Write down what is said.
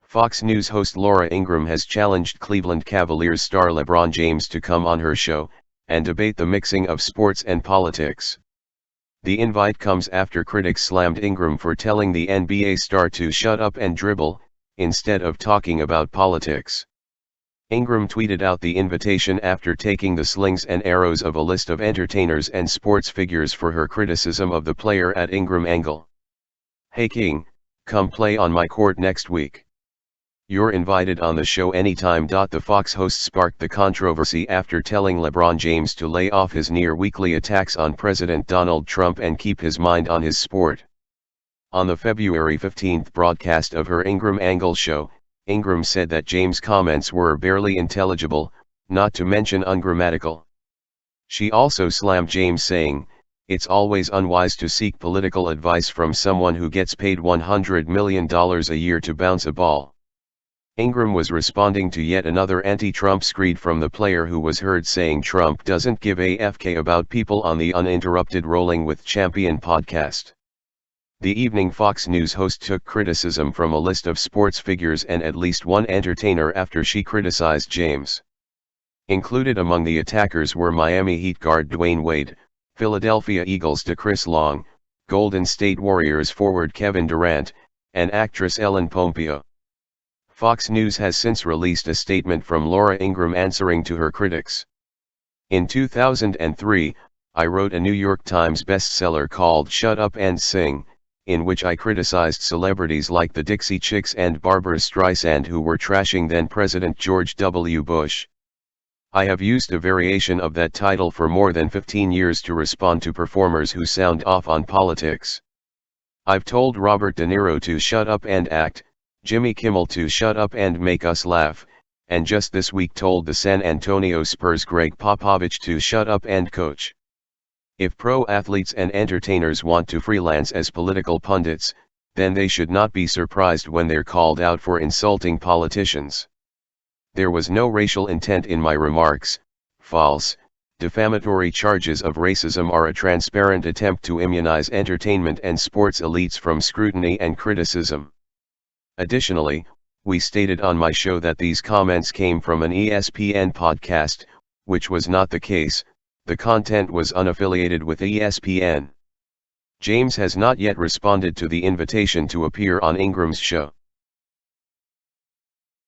Fox News host Laura Ingraham has challenged Cleveland Cavaliers star LeBron James to come on her show and debate the mixing of sports and politics. The invite comes after critics slammed Ingraham for telling the NBA star to shut up and dribble, instead of talking about politics. Ingraham tweeted out the invitation after taking the slings and arrows of a list of entertainers and sports figures for her criticism of the player at Ingraham Angle. "Hey King, come play on my court next week. You're invited on the show anytime." The Fox host sparked the controversy after telling LeBron James to lay off his near-weekly attacks on President Donald Trump and keep his mind on his sport. On the February 15 broadcast of her Ingraham Angle show, Ingraham said that James' comments were barely intelligible, not to mention ungrammatical. She also slammed James, saying, "It's always unwise to seek political advice from someone who gets paid $100 million a year to bounce a ball." Ingraham was responding to yet another anti-Trump screed from the player, who was heard saying Trump doesn't give a FK about people on the uninterrupted Rolling with Champion podcast. The evening Fox News host took criticism from a list of sports figures and at least one entertainer after she criticized James. Included among the attackers were Miami Heat guard Dwayne Wade, Philadelphia Eagles Chris Long, Golden State Warriors forward Kevin Durant, and actress Ellen Pompeo. Fox News has since released a statement from Laura Ingraham answering to her critics. "In 2003, I wrote a New York Times bestseller called Shut Up and Sing, in which I criticized celebrities like the Dixie Chicks and Barbra Streisand, who were trashing then-President George W. Bush. I have used a variation of that title for more than 15 years to respond to performers who sound off on politics. I've told Robert De Niro to shut up and act, Jimmy Kimmel to shut up and make us laugh, and just this week told the San Antonio Spurs' Greg Popovich to shut up and coach. If pro athletes and entertainers want to freelance as political pundits, then they should not be surprised when they're called out for insulting politicians. There was no racial intent in my remarks. False, defamatory charges of racism are a transparent attempt to immunize entertainment and sports elites from scrutiny and criticism. Additionally, we stated on my show that these comments came from an ESPN podcast, which was not the case. The content was unaffiliated with ESPN. James has not yet responded to the invitation to appear on Ingraham's show.